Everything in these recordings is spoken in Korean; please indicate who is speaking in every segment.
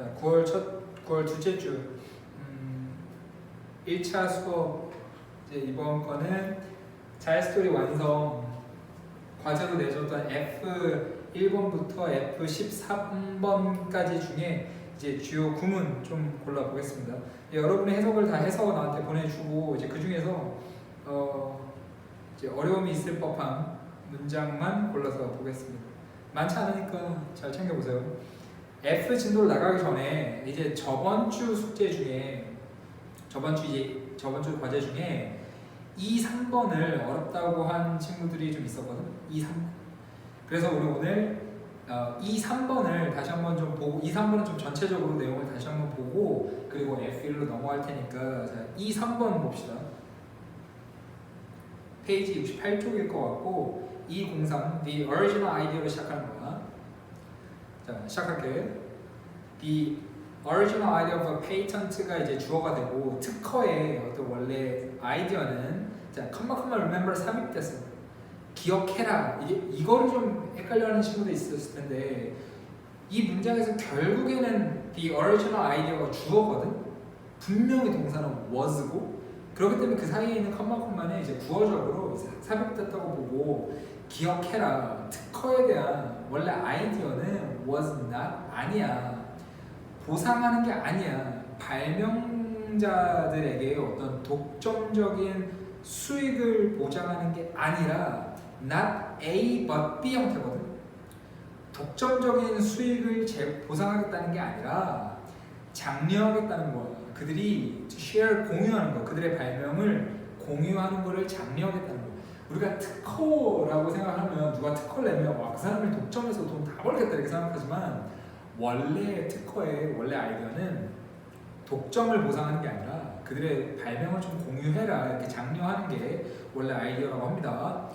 Speaker 1: 자, 9월 둘째 주 1차 수업 이제 이번 거는 자일스토리 완성 과제로 내줬던 F1번부터 F13번까지 중에 이제 주요 구문 좀 골라보겠습니다. 여러분의 해석을 다 해서 나한테 보내주고 이제 그 중에서 이제 어려움이 있을 법한 문장만 골라서 보겠습니다. 많지 않으니까 잘 챙겨보세요. F 진도를 나가기 전에 이제 저번 주 숙제 중에 저번 주 과제 중에 2, 3번을 어렵다고 한 친구들이 좀 있었거든. 2, 3번. 그래서 우리 오늘 2, 3번을 다시 한번 좀 보고 2, 3번은 좀 전체적으로 내용을 다시 한번 보고 그리고 F1로 넘어갈 테니까 자, 2, 3번 봅시다. 페이지 68쪽일 것 같고 203 The original idea로 시작하는 거야. 자, 시작할게. The original idea of a patent가 이제 주어가 되고 특허의 어떤 원래 아이디어는 자, 컴마 remember 삽입됐어. 기억해라. 이거를 좀 헷갈려하는 친구도 있었을 텐데 이 문장에서 결국에는 the original idea가 주어거든. 분명히 동사는 was고 그렇기 때문에 그 사이에 있는 컴마는 이제 구어적으로 삽입됐다고 보고 기억해라. 특허에 대한 원래 아이디어는 was not 아니야. 보상하는 게 아니야. 발명자들에게 어떤 독점적인 수익을 보장하는 게 아니라 not A but B 형태거든. 독점적인 수익을 보상하겠다는 게 아니라 장려하겠다는 거야. 그들이 share 공유하는 거, 그들의 발명을 공유하는 거를 장려하겠다는 거. 우리가 특허라고 생각하면 누가 특허를 내면 와, 그 사람을 독점해서 돈 다 벌겠다 이렇게 생각하지만 원래 특허의 원래 아이디어는 독점을 보상하는 게 아니라 그들의 발명을 좀 공유해라 이렇게 장려하는 게 원래 아이디어라고 합니다.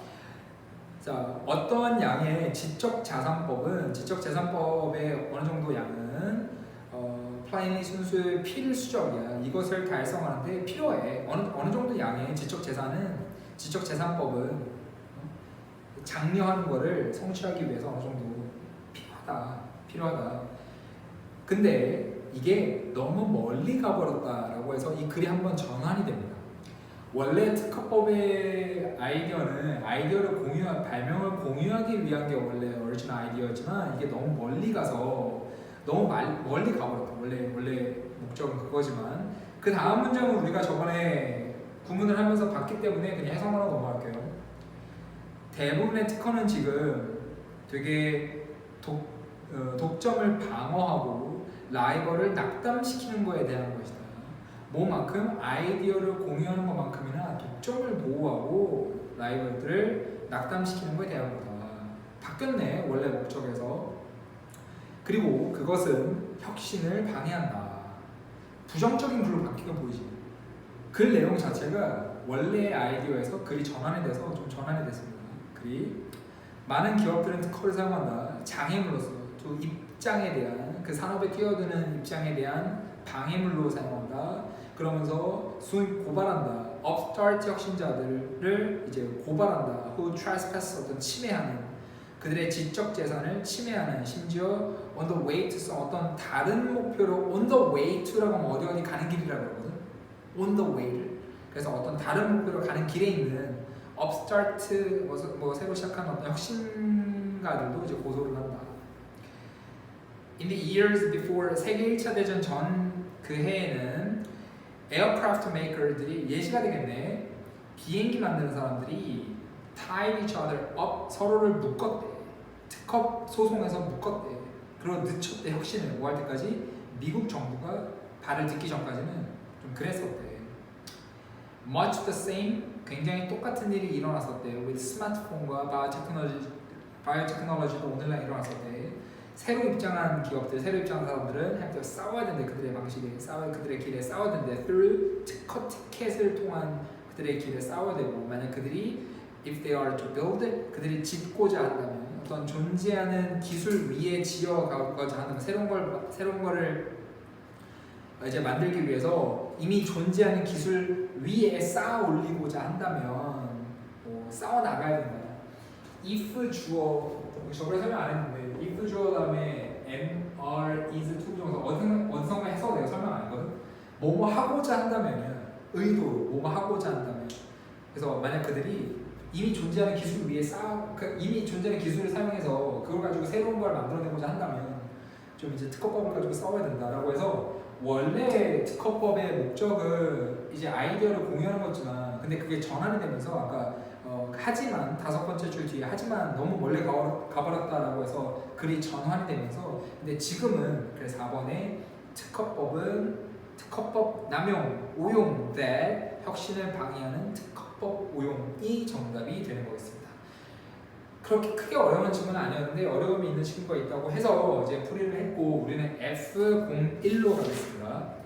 Speaker 1: 자, 어떠한 양의 지적자산법은 지적재산법의 어느 정도 양은 플라인리 순수의 필수적이야. 이것을 달성하는데 필요해. 어느 정도 양의 지적재산법은 장려하는 거를 성취하기 위해서 어느 정도 필요하다. 근데 이게 너무 멀리 가버렸다라고 해서 이 글이 한번 전환이 됩니다. 원래 특허법의 아이디어는 아이디어를 발명을 공유하기 위한 게 원래 오리지널 아이디어였지만 이게 너무 멀리 가서 너무 멀리 가버렸다. 원래 목적은 그거지만 그 다음 문장은 우리가 저번에 구문을 하면서 봤기 때문에 그냥 해석만 하고 넘어갈게요. 대부분의 특허는 지금 되게 독점을 방어하고 라이벌을 낙담시키는 거에 대한 것이다. 뭐만큼 아이디어를 공유하는 것만큼이나 독점을 보호하고 라이벌들을 낙담시키는 거에 대한 거다. 바뀌었네 원래 목적에서. 그리고 그것은 혁신을 방해한다. 부정적인 글로 바뀌는 거 보이지? 글 내용 자체가 원래 아이디어에서 글이 전환이 돼서 좀 전환이 됐습니다. 글이 많은 기업들은 특허를 사용한다. 장애물로서 또 입장에 대한 그 산업에 뛰어드는 입장에 대한 방해물로 사용한다. 그러면서 고발한다. upstart 혁신자들을 이제 고발한다. who trespass 어떤 침해하는 그들의 지적 재산을 침해하는 심지어 on the way to 어떤 다른 목표로 on the way to라고 하면 어디 가는 길이라고 그러거든. on the way를 그래서 어떤 다른 목표로 가는 길에 있는 upstart 뭐 새로 시작한 어떤 혁신가들도 이제 고소를 한다. In the years before 세계 1차 대전 전 그 해에는 aircraft maker들이 예시가 되겠네. 비행기 만드는 사람들이 tied each other up 서로를 묶었대. 특허 소송에서 묶었대. 그리고 늦췄대. 혁신을 뭐 할 때까지 미국 정부가 발을 딛기 전까지는 좀 그랬었대. Much the same 굉장히 똑같은 일이 일어났었대. with 스마트폰과 바이오테크놀로지도 오늘날 일어났었대. 새로 입장한 기업들, 새로 입장한 사람들은 have to 싸워야 된대. 그들의 방식에 그들의 길에 싸워야 된대. through 특허 티켓을 통한 그들의 길에 싸워야 되고 만약 그들이 if they are to build it, 그들이 짓고자 한다면 어떤 존재하는 기술 위에 지어가고자 한다면 새로운 거를 이제 만들기 위해서 이미 존재하는 기술 위에 쌓아 올리고자 한다면 쌓아 나가야 된다. if 주어 저번에 설명 안 했는데 if 주어 다음에 am, are, is 투부정사 뭐뭐 하고자 한다면은 의도로 뭐뭐 하고자 한다면 그래서 만약 그들이 이미 존재하는 기술 위에 이미 존재하는 기술을 사용해서 그걸 가지고 새로운 걸 만들어내고자 한다면 좀 이제 특허법을 가지고 싸워야 된다라고 해서 원래 특허법의 목적은 이제 아이디어를 공유하는 거지만 근데 그게 전환이 되면서 아까 하지만 다섯 번째 줄 뒤에 하지만 너무 멀리 가버렸다라고 해서 글이 전환이 되면서 근데 지금은 그래서 4번에 특허법 남용 오용 that 혁신을 방해하는 특허법 오용이 정답이 되는 거겠습니다. 그렇게 크게 어려운 질문은 아니었는데 어려움이 있는 친구가 있다고 해서 이제 풀이를 했고 우리는 F01로 가겠습니다.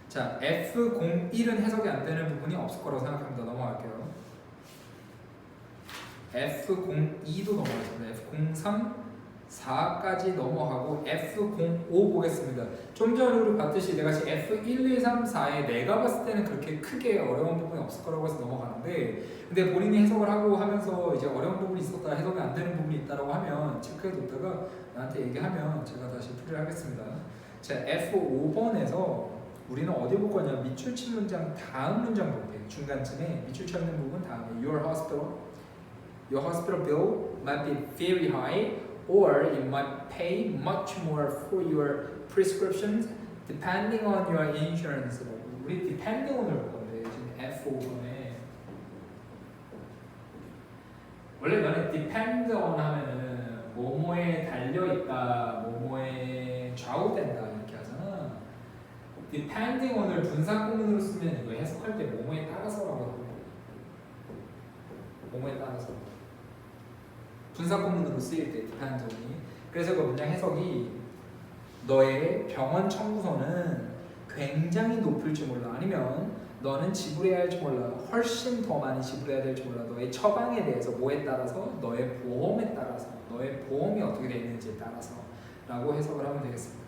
Speaker 1: 자, F01은 해석이 안 되는 부분이 없을 거라고 생각합니다. 넘어갈게요. F02도 넘어가겠습니다. F03, 4까지 넘어가고 F05 보겠습니다. 좀 전에 우리 봤듯이 내가 지금 F1, 2, 3, 4에 내가 봤을 때는 그렇게 크게 어려운 부분이 없을 거라고 해서 넘어가는데 근데 본인이 해석을 하고 하면서 이제 어려운 부분이 있었다 해석이 안 되는 부분이 있다고 하면 체크해 뒀다가 나한테 얘기하면 제가 다시 풀이를 하겠습니다. 자, F5번에서 우리는 어디 볼 거냐 밑줄 친 문장 다음 문장 볼게요. 중간쯤에 밑줄 쳐 있는 부분 다음에 Your hospital bill might be very high or you might pay much more for your prescriptions depending on your insurance. 우리 depending on을 볼 건데 지금 F5번에 원래 너네 depend on 하면은 뭐뭐에 달려있다, 뭐뭐에 좌우된다 이렇게 하잖아. depending on을 분사구문으로 쓰면 이거 해석할 때 뭐뭐에 따라서라고 하거든. 뭐뭐에 따라서 분사구문으로 쓰일 때 depend on이 그래서 그 문장 해석이 너의 병원 청구서는 굉장히 높을지 몰라 아니면 너는 지불해야 할지 몰라 훨씬 더 많이 지불해야 될지 몰라 너의 처방에 대해서 뭐에 따라서 너의 보험에 따라서 너의 보험이 어떻게 되어 있는지에 따라서 라고 해석을 하면 되겠습니다.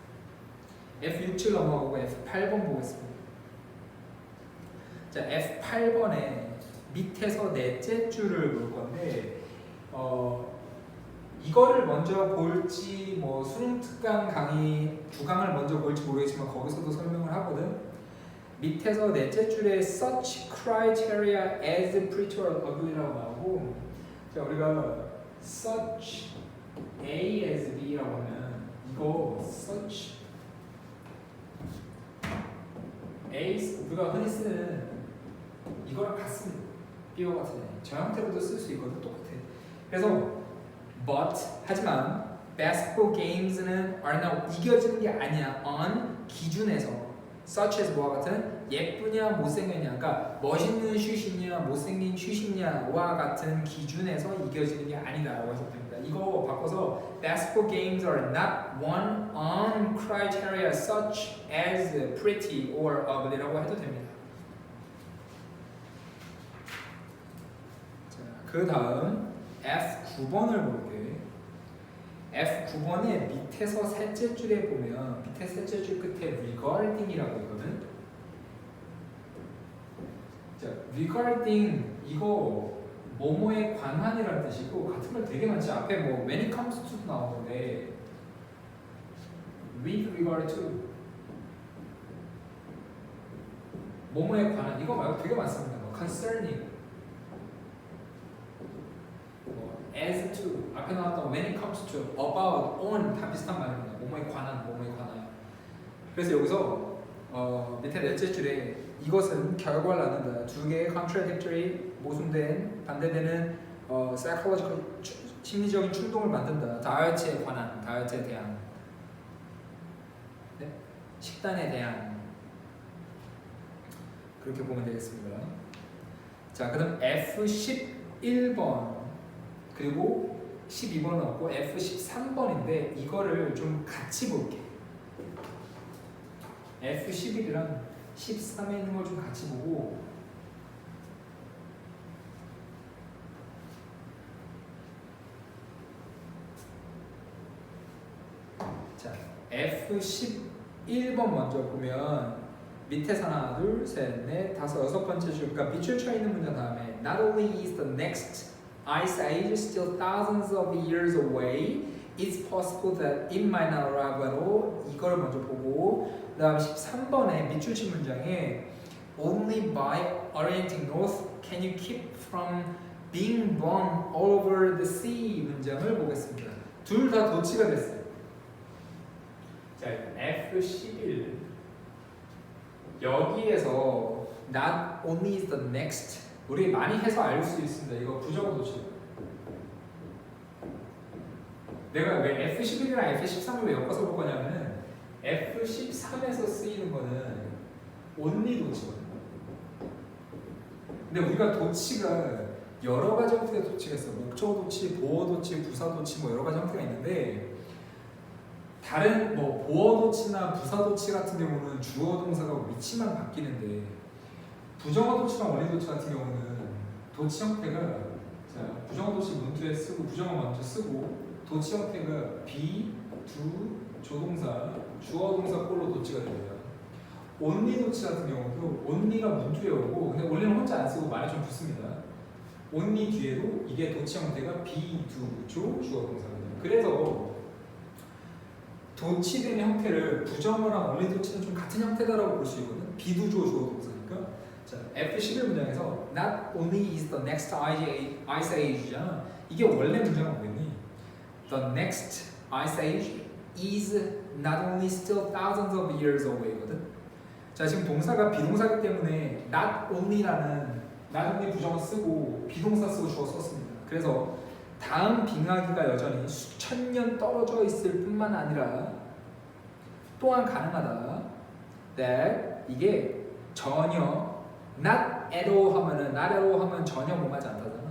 Speaker 1: F67 넘어가고 F8번 보겠습니다. 자, F8번에 밑에서 넷째 줄을 볼 건데 이거를 먼저 볼지 뭐 수능 특강 강의 두 강을 먼저 볼지 모르겠지만 거기서도 설명을 하거든. 밑에서 넷째 줄에 such criteria as pretty or ugly라고 나오고 자 우리가 such A as B라고 하면 이거 such A 우리가 흔히 쓰는 이거랑 같습니다. B와 같은 저 형태로도 쓸 수 있거든. 똑같아. 그래서 but 하지만 basketball games는 are now 이겨지는 게 아니야. on 기준에서 such as 뭐와 같은 예쁘냐 못생겼냐 그러니까 멋있는 슛이냐 못생긴 슛이냐와 같은 기준에서 이겨지는 게 아니다라고 해석됩니다. 이거 바꿔서 basketball games are not won on criteria such as pretty or ugly라고 해도 됩니다. 자, 그 다음 F9번을 볼게. F9번의 밑에서 셋째 줄에 보면 밑에 셋째 줄 끝에 regarding이라고 있거든. 자, regarding 이거 뭐뭐에 관한이라는 뜻이고 같은 말 되게 많지. 앞에 뭐 when it comes to도 나오는데 with regard to 뭐뭐에 관한 이거 말고 되게 많습니다. 뭐 concerning as to 앞에 나왔던 when it comes to, about, on 다 비슷한 말입니다. 뭐뭐에 관한, 뭐뭐에 관하여. 그래서 여기서 밑에 넷째 줄에 이것은 결과를 낳는다. 두 개의 contradictory 모순된 반대되는 psychological 심리적인 충동을 만든다. 다이어트에 관한, 다이어트에 대한, 네? 식단에 대한 그렇게 보면 되겠습니다. 자, 그다음 F11번. 그리고 12번은 없고 F13번인데 이거를 좀 같이 볼게. F11이랑 13에 있는 걸 좀 같이 보고 자, F11번 먼저 보면 밑에서 하나, 둘, 셋, 넷, 다섯, 여섯 번째 줄 그러니까 밑줄 쳐 있는 문장 다음에 Not only is the next ice age still thousands of years away, It's possible that it might not arrive at all. 이걸 먼저 보고 그 다음 13번에 밑줄 친 문장에 Only by orienting north can you keep from being blown all over the sea 문장을 보겠습니다. 둘 다 도치가 됐어요. 자, F11 여기에서 not only is the next 우리 많이 해서 알 수 있습니다. 이거 부정어 도치. 내가 왜 F11이랑 F13을 왜 엮어서 볼 거냐면은 F13에서 쓰이는 거는 only 도치거든요. 근데 우리가 도치가 여러 가지 형태의 도치가 있어요. 목적어 도치, 보어 도치, 부사 도치 뭐 여러 가지 형태가 있는데 다른 뭐 보어 도치나 부사 도치 같은 경우는 주어 동사가 위치만 바뀌는데 부정어 도치랑 원리 도치 같은 경우는 도치 형태가 자, 부정어 도치 문두에 쓰고 부정어 먼저 쓰고 도치 형태가 be, do, 조동사, 주어 동사 꼴로 도치가 됩니다. only 도치 같은 경우도 only가 문두에 오고 근데 only는 혼자 안 쓰고 말에 좀 붙습니다. only 뒤에도 이게 도치 형태가 be, do, 조, 주어 동사입니다. 그래서 도치된 형태를 부정어랑 only 도치는 좀 같은 형태다라고 볼 수 있거든. be, do, 조, 주어 동사니까. 자, F11 문장에서 not only is the next ice age잖아. 이게 원래 문장은 뭐겠니? The next ice age is not only still thousands of years away거든. 자, 지금 동사가 비동사기 때문에 not only라는 not only 부정어 쓰고 비동사 쓰고 주어 썼습니다. 그래서 다음 빙하기가 여전히 수천 년 떨어져 있을 뿐만 아니라 또한 가능하다. that 이게 전혀 not at all 하면은 not at all 하면 전혀 뭐하지 않다잖아.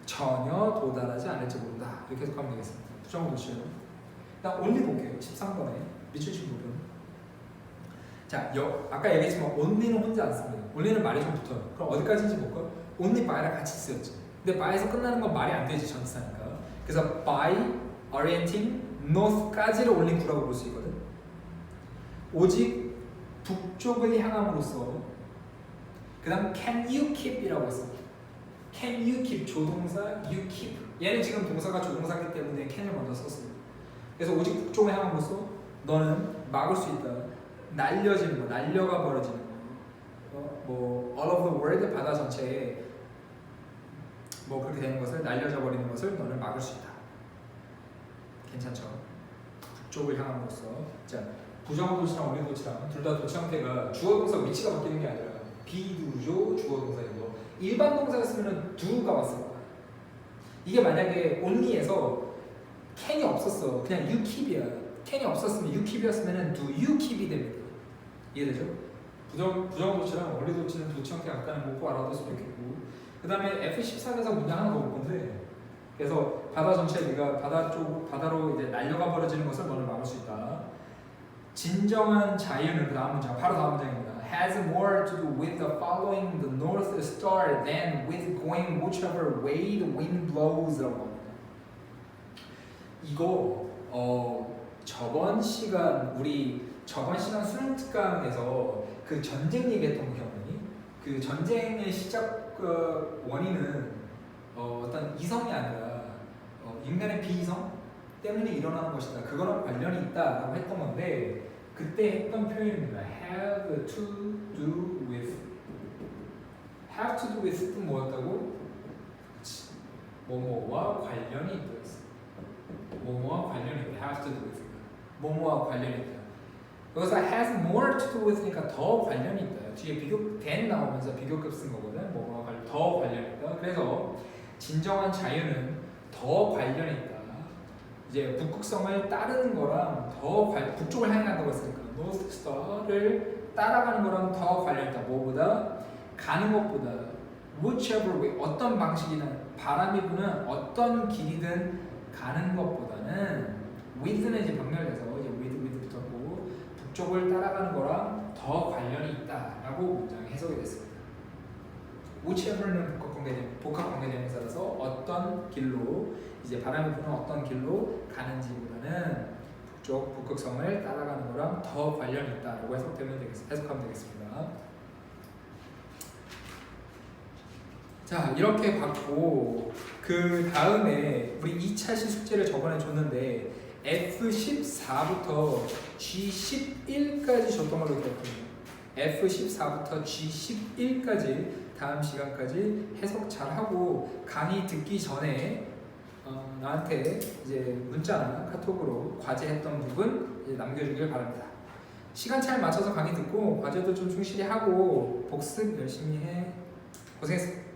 Speaker 1: 전혀 도달하지 않을지 모른다. 이렇게 해석하면 되겠습니다. 부정어 도시예요. 일단 only 볼게요. 13번에 밑줄친 부분. 자, 아까 얘기했지만 only는 혼자 안 씁니다. only는 말이 좀 붙어요. 그럼 어디까지인지 볼까? only by랑 같이 쓰였죠. 근데 by에서 끝나는 건 말이 안 되지 전치사니까. 그래서 by orienting north까지를 only 구라고 볼 수 있거든. 오직 북쪽을 향함으로써 그 다음 can you keep이라고 했어. can you keep 조동사 you keep 얘는 지금 동사가 조동사기 때문에 can을 먼저 썼어요. 그래서 오직 북쪽을 향함으로써 너는 막을 수 있다. 날려지는 거, 날려가 버려지는 거. 뭐 all of the world 바다 전체에 뭐 그렇게 되는 것을 날려져 버리는 것을 너는 막을 수 있다. 괜찮죠? 북쪽을 향함으로써 자 부정어 도치랑 원리 도치랑 둘 다 도치 형태가 주어 동사 위치가 바뀌는 게 아니라 비두조 주어 동사이고 일반 동사였으면은 do가 왔을 거야. 이게 만약에 only에서 can이 없었어. 그냥 you keep이야. can이 없었으면 you keep이었으면은 do you keep이 됩니다. 이해되죠? 부정어 도치랑 원리 도치는 도치 형태가 같다는 거 꼭 알아뒀으면 좋겠고 그 다음에 F14에서 문장 하나 더 볼 건데 그래서 바다 전체 네가 바다로 이제 날려가 버려지는 것을 너는 막을 수 있다. 진정한 자유는 그 다음 문장 바로 다음 문장입니다. Has more to do with the following the North Star than with going whichever way the wind blows라고 합니다. 이거 우리 저번 시간 수능 특강에서 그 전쟁 얘기했던 거 기억나니? 그 전쟁의 시작 원인은 어떤 이성이 아니라 인간의 비이성 때문에 일어나는 것이다. 그거랑 관련이 있다라고 했던 건데 그때 했던 표현입니다. have to do with 뜻은 뭐였다고? 뭐뭐와 관련이 있다. 뭐뭐와 관련이 있다. have to do with 뭐뭐와 관련이 있다. 여기서 has more to do with니까 더 관련이 있다. 뒤에 비교 than 나오면서 비교급 쓴 거거든. 뭐뭐와 더 관련이 있다. 그래서 진정한 자유는 더 관련이 있다. 이제 북극성을 따르는 거랑 북쪽을 향해 간다고 했으니까 North Star를 따라가는 거랑 더 관련이 있다. 뭐보다? 가는 것보다 whichever way 어떤 방식이나 바람이 부는 어떤 길이든 가는 것보다는 with는 이제 병렬돼서 이제 with 붙었고 북쪽을 따라가는 거랑 더 관련이 있다라고 문장이 해석이 됐습니다. whichever는 복합 관계대명사라서 어떤 길로 이제 바람이 부는 어떤 길로 가는지보다는 북극성을 따라가는 거랑 더 관련이 있다라고 해석하면 되겠습니다. 자 이렇게 봤고 그 다음에 우리 2차시 숙제를 저번에 줬는데 F14부터 G11까지 줬던 걸로 기억합니다. F14부터 G11까지 다음 시간까지 해석 잘하고 강의 듣기 전에 나한테 이제 문자나 카톡으로 과제했던 부분 이제 남겨주길 바랍니다. 시간 잘 맞춰서 강의 듣고 과제도 좀 충실히 하고 복습 열심히 해. 고생했어.